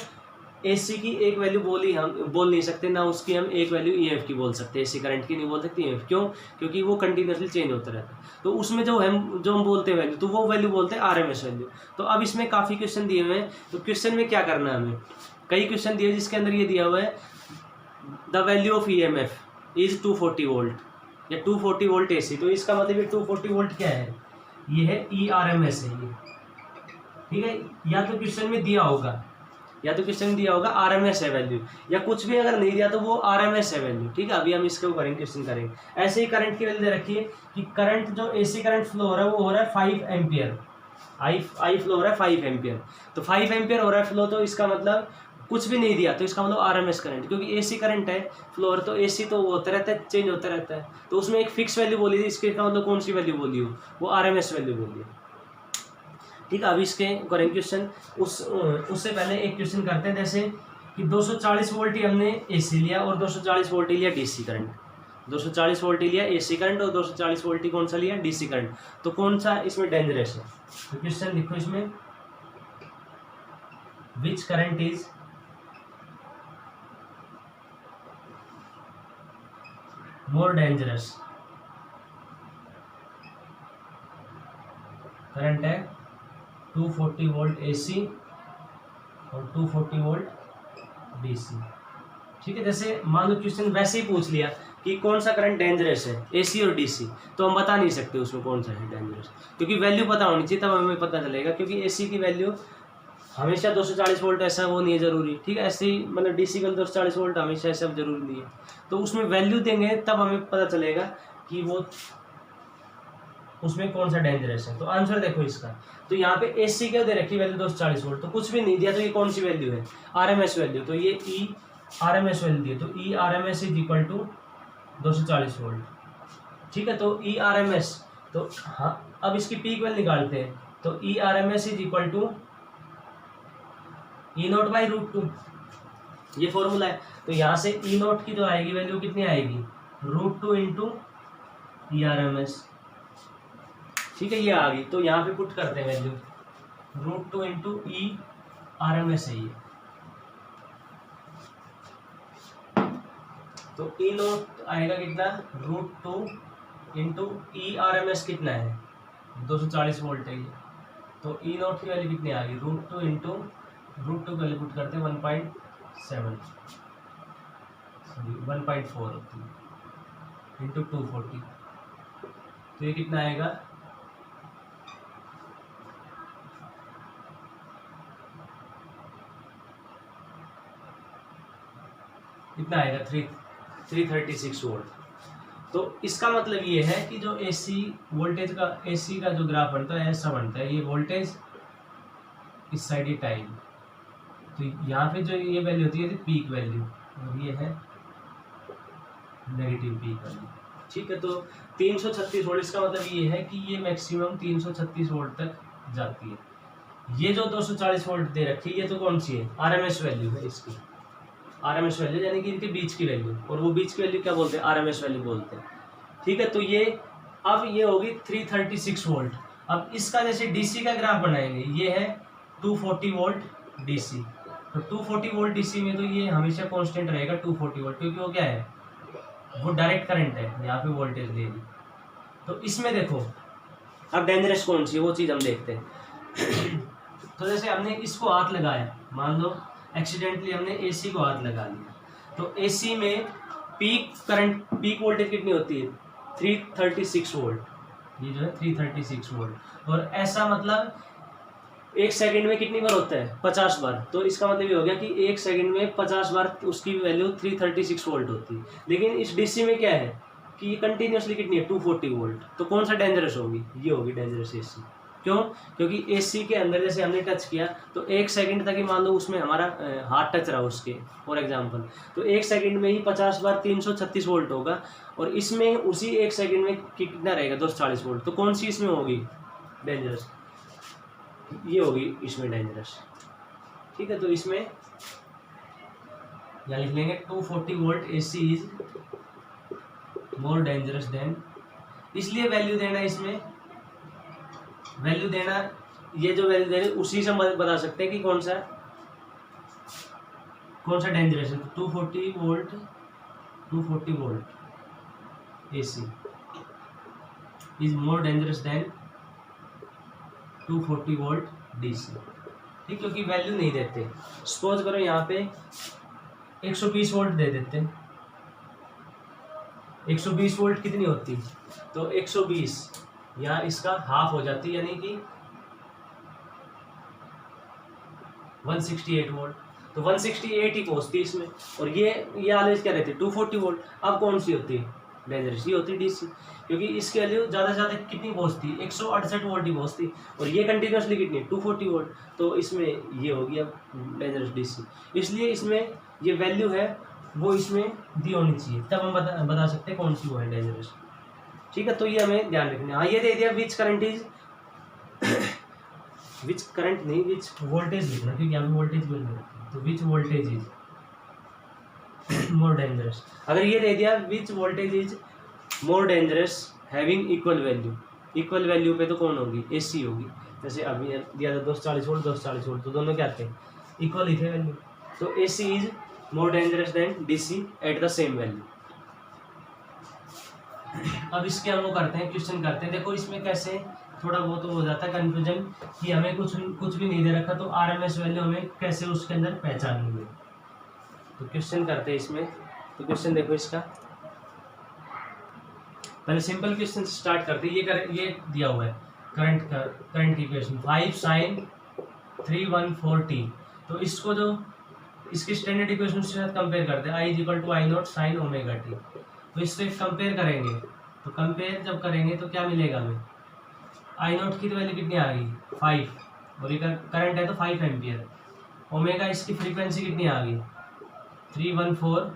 एसी की एक वैल्यू हम बोल नहीं सकते ना, उसकी हम एक वैल्यू ईएमएफ की बोल सकते हैं, एसी करंट की नहीं बोल सकते ईएमएफ, क्यों, क्योंकि वो कंटिन्यूसली चेंज होता रहता है। तो उसमें जो हम बोलते हैं वैल्यू, तो वो वैल्यू बोलते हैं आरएमएस वैल्यू। तो अब इसमें काफ़ी क्वेश्चन दिए हुए हैं, तो क्वेश्चन में क्या करना है हमें, कई क्वेश्चन दिए जिसके अंदर ये दिया हुआ है the value of EMF is 240 volt या 240 वोल्ट एसी। तो इसका मतलब ये 240 वोल्ट क्या है, ये है ई आर एम एस है ये, ठीक है। या तो क्वेश्चन में दिया होगा आरएमएस है वैल्यू, या कुछ भी अगर नहीं दिया तो वो आरएमएस है वैल्यू, ठीक है। अभी हम इसके ऊपर क्वेश्चन करेंगे। ऐसे ही करंट की वैल्यू दे रखी है कि करंट जो एसी करंट फ्लो हो रहा है वो हो रहा है 5 एम्पियर, आई फ्लो हो रहा है 5 एम्पियर, तो 5 एम्पियर हो रहा है फ्लो, तो इसका मतलब कुछ भी नहीं दिया तो इसका मतलब आरएमएस करंट, क्योंकि एसी करंट है फ्लोर, तो एसी तो होता रहता है, चेंज होता रहता है, तो उसमें एक फिक्स वैल्यू बोली थी, इसके का मतलब कौन सी वैल्यू बोली हो, वो आरएमएस वैल्यू बोली है, ठीक है। अभी इसके करेंगे क्वेश्चन, उससे पहले एक क्वेश्चन करते हैं, जैसे कि 240 वोल्ट ही हमने एसी लिया और 240 वोल्ट ही लिया डीसी करंट, 240 वोल्ट ही लिया एसी करंट और 240 वोल्ट ही कौन सा लिया डीसी करंट, तो कौन सा इसमें डेंजरस है। तो क्वेश्चन लिखो इसमें, विच current is more dangerous, current है 240 वोल्ट एसी और 240 वोल्ट डीसी, ठीक है। जैसे मान लो क्वेश्चन वैसे ही पूछ लिया कि कौन सा करंट डेंजरस है, एसी और डीसी, तो हम बता नहीं सकते उसमें कौन सा है डेंजरस, क्योंकि वैल्यू पता होनी चाहिए, तब हमें पता चलेगा। क्योंकि एसी की वैल्यू हमेशा 240 वोल्ट ऐसा वो नहीं है ज़रूरी, ठीक है। ऐसे ही मतलब डीसी का 240 वोल्ट हमेशा ऐसा जरूरी नहीं है, तो उसमें वैल्यू देंगे तब हमें पता चलेगा कि वो उसमें कौन सा डेंजरस है। तो आंसर देखो इसका, तो यहाँ पे एसी क्या दे रखी वैल्यू 240 वोल्ट, तो कुछ भी नहीं दिया, तो ये कौन सी वैल्यू है, आरएमएस वैल्यू, तो ये ई आरएमएस वैल्यू दी, तो E RMS is equal to 240 volt, ठीक है। तो ई आरएमएस, तो हाँ अब इसकी पीक वैल्यू निकालते हैं, तो E RMS is equal to E naught by, ये फॉर्मूला है। तो यहाँ से ई नॉट की जो आएगी वैल्यू कितनी आएगी, √2 इंटू ई आरएमएस, ठीक है, ये आ गई। तो यहाँ पे पुट करते हैं वैल्यू, √2 इंटू ई आरएमएस है ये, तो ई नॉट आएगा कितना, √2 इंटू ई आरएमएस कितना है 240 वोल्ट है ये, तो ई नॉट की वैल्यू कितनी आ गई, √2 इंटू √2 की वैल्यू पुट करते हैं 1.4 होती है इंटू 240, तो ये कितना आएगा, कितना आएगा 336 वोल्ट। तो इसका मतलब ये है कि जो एसी वोल्टेज का, एसी का जो ग्राफ बनता है ऐसा बनता है, ये वोल्टेज इस साइड ये टाइम, तो यहाँ पे जो ये वैल्यू होती है पीक वैल्यू, और ये है नेगेटिव पीक वैल्यू। ठीक है, तो 336 वोल्ट, इसका मतलब ये है कि ये मैक्सिमम 336 वोल्ट तक जाती है। ये जो 240 वोल्ट दे रखी है, ये तो कौन सी है, आरएमएस वैल्यू है इसकी, आरएमएस वैल्यू यानी कि इनके बीच की वैल्यू, और वो बीच की वैल्यू क्या बोलते हैं, आरएमएस वैल्यू बोलते हैं। ठीक है, तो ये अब ये होगी 336 वोल्ट। अब इसका जैसे डीसी का ग्राफ बनाएंगे, ये है 240 वोल्ट डीसी, तो 240 वोल्ट डीसी में तो ये हमेशा कांस्टेंट रहेगा 240 वोल्ट, क्योंकि वो क्या है, वो डायरेक्ट करंट है, यहाँ पे वोल्टेज दे दी। तो इसमें देखो अब डेंजरस कौन सी है वो चीज़ हम देखते हैं। तो जैसे हमने इसको हाथ लगाया, मान लो एक्सीडेंटली हमने एसी को हाथ लगा लिया, तो एसी में पीक करंट, पीक वोल्टेज कितनी होती है, 336 वोल्ट, ये जो है 336 वोल्ट, और ऐसा मतलब 1 सेकंड में कितनी बार होता है, 50 बार। तो इसका मतलब ये हो गया कि 1 सेकंड में 50 बार उसकी वैल्यू 336 वोल्ट होती है। लेकिन इस डीसी में क्या है कि ये कंटिन्यूसली कितनी है, 240 वोल्ट। तो कौन सा डेंजरस होगी, ये होगी डेंजरस एसी। क्यों, क्योंकि एसी के अंदर जैसे हमने टच किया तो 1 सेकंड तक ही मान लो उसमें हमारा हाथ टच रहा उसके फॉर एग्जांपल, तो 1 सेकंड में ही 50 बार 336 वोल्ट होगा, और इसमें उसी 1 सेकंड में कितना रहेगा, 240 वोल्ट। तो कौन सी इसमें होगी डेंजरस, ये होगी इसमें डेंजरस। ठीक है, तो इसमें यहाँ लिख लेंगे 240 volt AC is more dangerous then, इसलिए वैल्यू देना, इसमें वैल्यू देना, ये जो वैल्यू दे रहे उसी से हम बता सकते हैं कि कौन सा डेंजरस है। 240 volt AC is more dangerous then 240 volt DC. ठीक, क्योंकि वैल्यू नहीं देते। सपोज करो यहाँ पे 120 वोल्ट दे देते, 120 वोल्ट कितनी होती, तो 120 यहाँ इसका हाफ हो जाती, यानी कि 168 वोल्ट, तो 168 ही पहुँचती इसमें, और ये ऑलवेज क्या रहती है, 240 वोल्ट। अब कौन सी होती है डेंजरस, ये होती है डीसी, क्योंकि इसके वैल्यू ज़्यादा से ज़्यादा कितनी पहुँचती, 168 वोल्ट ही पहुँचती, और ये कंटिन्यूसली कितनी, 240 वोल्ट। तो इसमें ये होगी अब डेंजरस डीसी। इसलिए इसमें ये वैल्यू है वो इसमें दी होनी चाहिए, तब हम बता सकते हैं कौन सी वो है डेंजरस। ठीक है, तो ये हमें ध्यान रखना है। हाँ, ये दे दिया विच करंट इज विच करंट नहीं, विच वोल्टेज लिखना, क्योंकि यहाँ पे वोल्टेज बोल रहे हैं, तो which voltage is more dangerous. अगर ये दे दिया which voltage is more dangerous having equal value, equal value पे तो कौन होगी, एसी होगी। जैसे अभी दिया था 240 वोल्ट 240 वोल्ट, तो दोनों क्या थे, इक्वल ही थे वैल्यू। तो AC is more dangerous than DC at the same value. अब इसके हम वो करते हैं, क्वेश्चन करते हैं। देखो इसमें कैसे थोड़ा बहुत हो जाता है कन्फ्यूजन कि हमें कुछ भी नहीं दे रखा, तो आरएमएस वैल्यू हमें कैसे उसके अंदर पहचानेंगे। तो क्वेश्चन करते हैं इसमें। तो क्वेश्चन देखो इसका, पहले सिंपल क्वेश्चन से स्टार्ट करते हैं। ये दिया हुआ है करंट की इक्वेशन 5 sin 314t। तो इसको जो इसकी स्टैंडर्ड इक्वेशन के साथ कंपेयर करते हैं, I = I0 sin ω t। तो इससे कंपेयर करेंगे, तो कंपेयर जब करेंगे तो क्या मिलेगा हमें, I0 की तो वैल्यू कितनी आ गई 5, और ये करंट है तो 5 एम्पियर। ओमेगा इसकी फ्रीक्वेंसी कितनी आ गई 314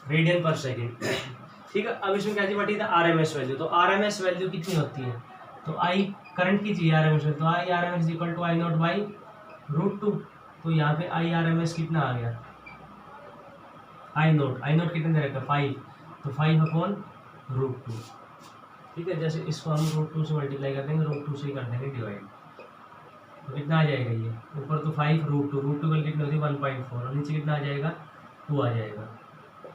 रेडियन पर सेकेंड। ठीक है, अब इसमें क्या जी बटी था आरएमएस वैल्यू। तो आरएमएस वैल्यू कितनी होती है, तो आई करंट की चाहिए आरएमएस वैल्यू, तो आई आरएमएस = I0/√2। तो यहाँ पे आई आरएमएस कितना आ गया, I0 कितने दे रखा 5, तो 5/√2। ठीक है, जैसे इसको हम √2 से मल्टीप्लाई कर देंगे, √2 से ही कर देंगे डिवाइड, तो कितना आ जाएगा, ये ऊपर तो 5√2 का कितना होती है 1.4, और नीचे कितना आ जाएगा 2 आ जाएगा।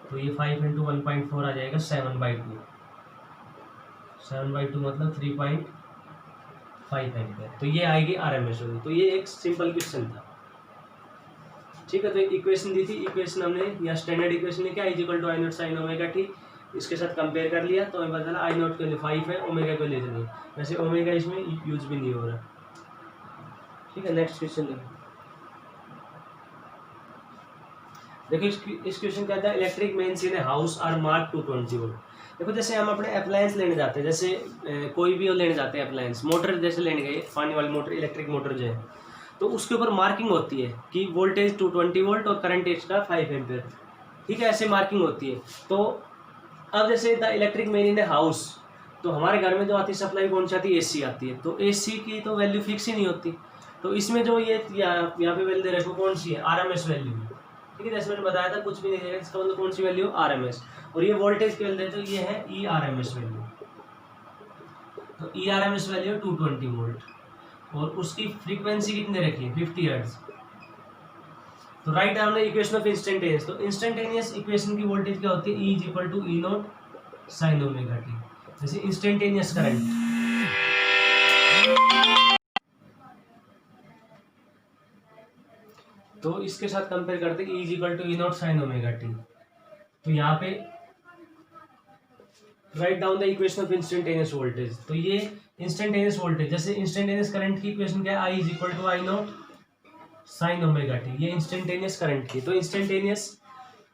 तो ये 5 × 1.4 आ जाएगा 7/2। 7/2 मतलब 3.5 एम्पियर। तो ये आएगी आरएमएस वैल्यू। तो ये एक सिंपल क्वेश्चन था। ठीक है, तो इक्वेशन दी थी, इक्वेशन हमने या स्टैंडर्ड इक्वेशन लिखा I equal to I naught sine omega T, इसके साथ कंपेयर कर लिया तो हमें पता चला आई नॉट के लिए 5 है, ओमेगा के लिए नहीं, वैसे ओमेगा इसमें यूज भी नहीं हो रहा। ठीक है, नेक्स्ट क्वेश्चन देखो इस क्वेश्चन का है electric mains in house are mark 220 volt. देखो जैसे हम अपने अप्लायंस लेने जाते हैं, जैसे कोई भी लेने जाते हैं अप्लायंस, मोटर जैसे लेने गए, पानी वाली मोटर, इलेक्ट्रिक मोटर जो है, तो उसके ऊपर मार्किंग होती है कि वोल्टेज 220 वोल्ट और करंट इसका 5 एम्पियर। ठीक है, ऐसे मार्किंग होती है। तो अब जैसे the electric main in a house, तो हमारे घर में जो आती है सप्लाई कौन सी आती है, एसी आती है, तो एसी की तो वैल्यू फिक्स ही नहीं होती। तो इसमें जो ये यहाँ पे वैल्यू दे रखो कौन सी है, आरएमएस वैल्यू। ठीक है, जैसे मैंने बताया था कुछ भी नहीं देगा, इसका मतलब कौन सी वैल्यू, आरएमएस। और ये वोल्टेज की वैल्यू तो ये है ई आरएमएस वैल्यू। तो ई आरएमएस वैल्यू 220 वोल्ट और उसकी फ्रीक्वेंसी कितनी रखी है, 50 हर्ट्ज। तो write down equation of instantaneous, तो इंस्टेंटेनियस इक्वेशन की वोल्टेज क्या होती है, E is equal to E naught sine omega T. जैसे इंस्टेंटेनियस करंट, तो इसके साथ कंपेयर करते हैं, E is equal to E naught sine omega T. तो यहाँ पे write down the equation of instantaneous voltage, तो ये इंस्टेंटेनियस वोल्टेज, जैसे इंस्टेंटेनियस करंट की इक्वेशन क्या है, I is equal to I naught sine omega T, ये इंस्टेंटेनियस करंट की। तो इंस्टेंटेनियस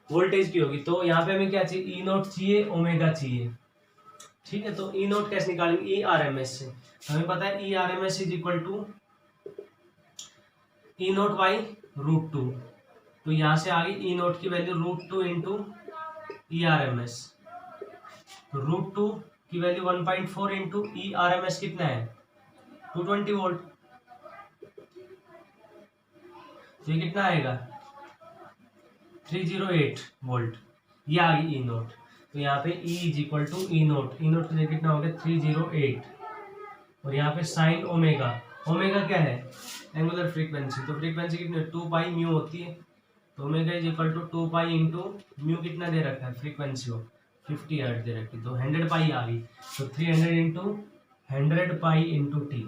वोल्टेज की होगी, तो यहाँ पे हमें क्या चाहिए, ई नॉट चाहिए, ओमेगा चाहिए। ठीक है, तो ई नॉट कैसे निकालेंगे, ई आर एम एस से। हमें पता है E R M S is equal to E naught by √2। तो यहाँ से आगे ई नॉट की value √2 into E R M S, तो √2 की value 1.4 into E R M S कितना है, 220 वोल्ट। तो ये कितना आएगा, 308 वोल्ट, ये आ गई ई नॉट। तो यहाँ पे E is equal to E naught की जगह कितना हो गया, 308, और यहाँ पे साइन ओमेगा, ओमेगा क्या है, एंगुलर फ्रीक्वेंसी, तो फ्रीक्वेंसी कितनी, 2 पाई म्यू होती है। तो omega is equal to 2 pi into mu कितना दे रखा है, फ्रीक्वेंसी हो 50 हर्ट्ज दे रखी, तो 100 पाई आ गई। तो 300 इंटू 100 पाई इंटू टी।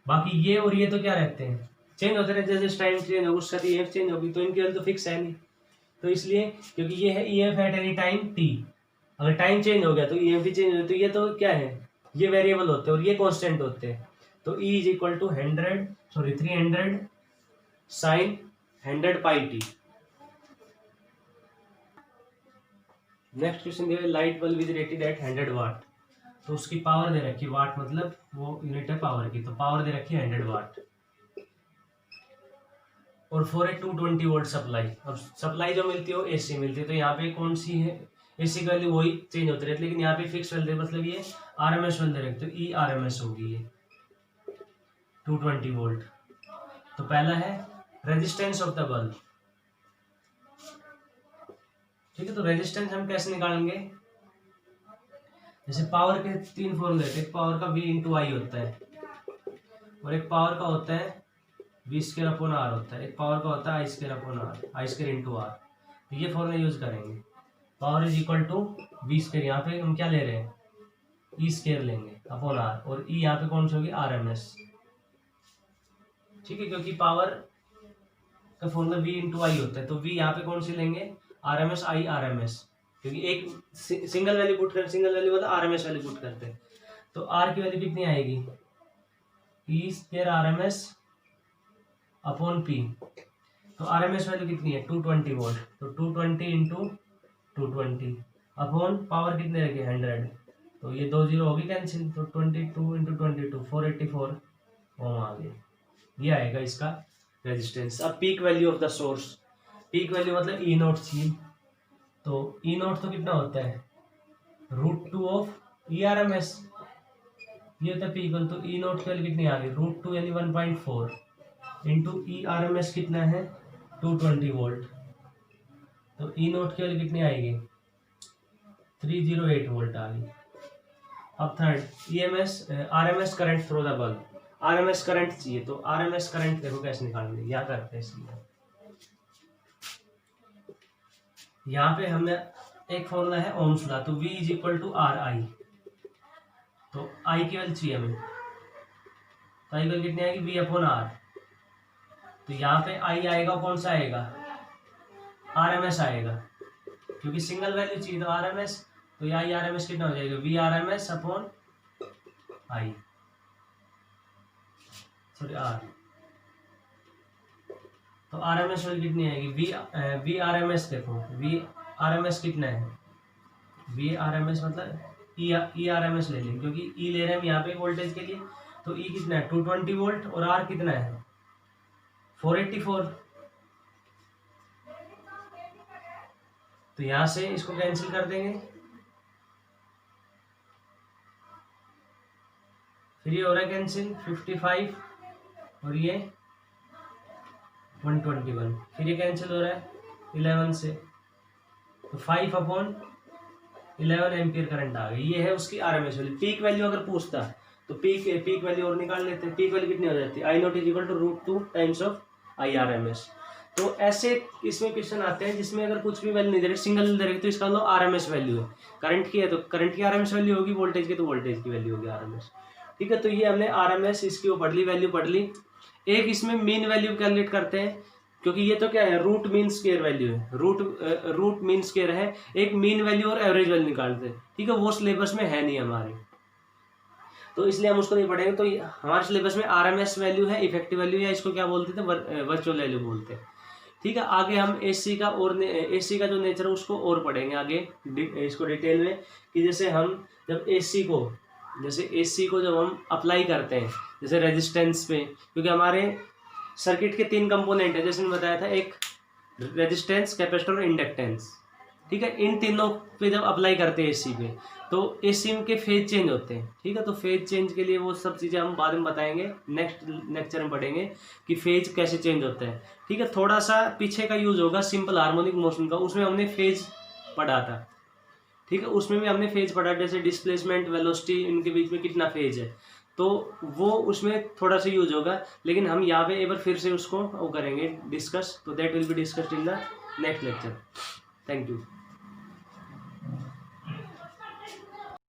बाकी ये और ये तो क्या रहते हैं, चेंज होते रहते हैं, जैसे टाइम चेंज होगा उसके साथ EF चेंज होगी, तो इनकी वैल्यू तो फिक्स है नहीं। तो इसलिए क्योंकि ये है EF at any time t, अगर टाइम चेंज हो गया तो EF भी चेंज हो गया, तो ये तो क्या है, ये वेरिएबल होते हैं और ये कांस्टेंट होते हैं। तो E is equal to 300 sine 100 pi T. Next question दिया, light bulb is rated at 100 watt. तो उसकी पावर दे रखी, वाट मतलब वो यूनिट है पावर की, तो पावर दे रखी है 100 वाट और फॉर ए 220 वोल्ट सप्लाई। अब सप्लाई जो मिलती है वो AC मिलती है, तो यहाँ पे कौन सी है, AC की वैल्यू वही चेंज होती रहती है, लेकिन यहाँ पे फिक्स वैल्यू मतलब ये RMS वैल्यू रखते, तो E RMS होगी ये 220 वोल्ट। तो पहला है रेजिस्टेंस ऑफ द बल्ब। ठीक है, तो रेजिस्टेंस हम कैसे निकालेंगे, जैसे पावर के 3 फॉर्मूले, एक पावर का V इंटू आई होता है और एक पावर का होता है V स्क्वायर अपॉन R होता है, एक पावर का होता है I square upon R, I square into R। तो ये फॉर्मूला यूज करेंगे, power is equal to V square, यहाँ पे हम क्या ले रहे हैं, E स्क्वायर लेंगे अपॉन R, और E यहाँ पे कौन सी होगी, RMS। ठीक है, क्योंकि पावर का फॉर्मूला V इंटू आई होता है, तो V यहाँ पे कौन सी लेंगे, RMS I RMS, क्योंकि एक सिंगल वैल्यू पुट कर, सिंगल वैल्यू वाला RMS वैल्यू पुट करते हैं। तो R की वैल्यू कितनी आएगी, E square RMS upon P। तो RMS वैल्यू कितनी है, 220 वोल्ट, तो 220 इंटू 220 अपॉन पावर कितने रखे, 100, तो ये 2 जीरो होगी कैंसिल, तो 22 इंटू 22 484 ओम आ गया, ये आएगा इसका रेजिस्टेंस। अब peak value of the source, peak value मतलब E नॉट चाहिए, तो E नॉट तो कितना होता है, √2 ऑफ E RMS, ये होता है पीक वैल्यू। तो E नॉट की वैल्यू कितनी आ गई, √2 यानी 1.4 इंटू E RMS कितना है, 220 वोल्ट, तो E नॉट की वैल्यू कितनी आएगी, 308 वोल्ट आ गई। अब third EMS RMS current through the bulb, RMS current चाहिए, तो RMS करंट देखो कैसे निकालेंगे, क्या करते हैं इसलिए यहाँ पे हमने एक फॉर्मूला है ओम्स लॉ, तो V is equal to RI, तो I की वैल्यू चाहिए हमें, तो I की वैल्यू कितनी आएगी, V अपॉन R। तो यहाँ पे I आएगा, कौन सा आएगा, RMS आएगा, क्योंकि सिंगल वैल्यू चाहिए तो RMS, तो यहाँ RMS कितना हो जाएगा, VRMS upon I, sorry R। तो RMS वैल्यू कितनी आएगी, VRMS देखो, VRMS कितना है, VRMS मतलब ERMS ले लें, क्योंकि E ले रहे हैं हम यहाँ पे वोल्टेज के लिए, तो E कितना है 220 वोल्ट और R कितना है 484। तो यहाँ से इसको कैंसिल कर देंगे, फिर ये हो रहा है कैंसिल 55 और ये 121, फिर ये कैंसिल हो रहा है 11 से, तो 5/11 एम्पियर करंट आ गई। ये है उसकी RMS वैल्यू। पीक वैल्यू अगर पूछता तो पीक वैल्यू और निकाल लेते हैं। पीक वैल्यू कितनी हो जाती है, I0 = √2 टाइम्स ऑफ IRMS। तो ऐसे इसमें क्वेश्चन आते हैं जिसमें अगर कुछ भी वैल्यू नहीं दे रहे, सिंगल दे रहे, तो इसका मतलब RMS वैल्यू है। करंट की है तो करंट की RMS वैल्यू होगी, वोल्टेज की तो वोल्टेज की वैल्यू होगी RMS। ठीक है, तो ये हमने RMS इसकी वो पढ़ ली, वैल्यू पढ़ ली। एक इसमें मीन वैल्यू कैलकुलेट करते हैं, क्योंकि ये तो क्या है, रूट मीन स्क्वायर वैल्यू है, रूट मीन स्क्वायर है। एक मीन वैल्यू और एवरेज वैल्यू निकालते हैं, ठीक है, वो सिलेबस में है नहीं हमारे, तो इसलिए हम उसको नहीं पढ़ेंगे। तो हमारे सिलेबस में RMS वैल्यू है, इफेक्टिव वैल्यू, या इसको क्या बोलते थे, वर्चुअल वैल्यू बोलते हैं। ठीक है, आगे हम AC का और AC का जो नेचर है उसको और पढ़ेंगे आगे इसको डिटेल में, कि जैसे हम जब AC को जब हम अप्लाई करते हैं, जैसे रेजिस्टेंस पे, क्योंकि हमारे सर्किट के 3 कंपोनेंट है, जैसे मैंने बताया था, एक रेजिस्टेंस, कैपेसिटर और इंडक्टेंस। ठीक है, इन तीनों पे जब अप्लाई करते हैं AC पे, तो AC के फेज चेंज होते हैं। ठीक है, तो फेज चेंज के लिए वो सब चीज़ें हम बाद में बताएंगे, नेक्स्ट लेक्चर में पढ़ेंगे कि फेज कैसे चेंज होता है। ठीक है, थोड़ा सा पीछे का यूज होगा सिंपल हार्मोनिक मोशन का, उसमें हमने फेज पढ़ा था। ठीक है, उसमें भी हमने फेज पढ़ा, जैसे डिस्प्लेसमेंट, वेलोसिटी, इनके बीच में कितना फेज है, तो वो उसमें थोड़ा सा यूज होगा। लेकिन हम यहाँ पे एक बार फिर से उसको वो करेंगे डिस्कस, तो that will be discussed in the next lecture. Thank you.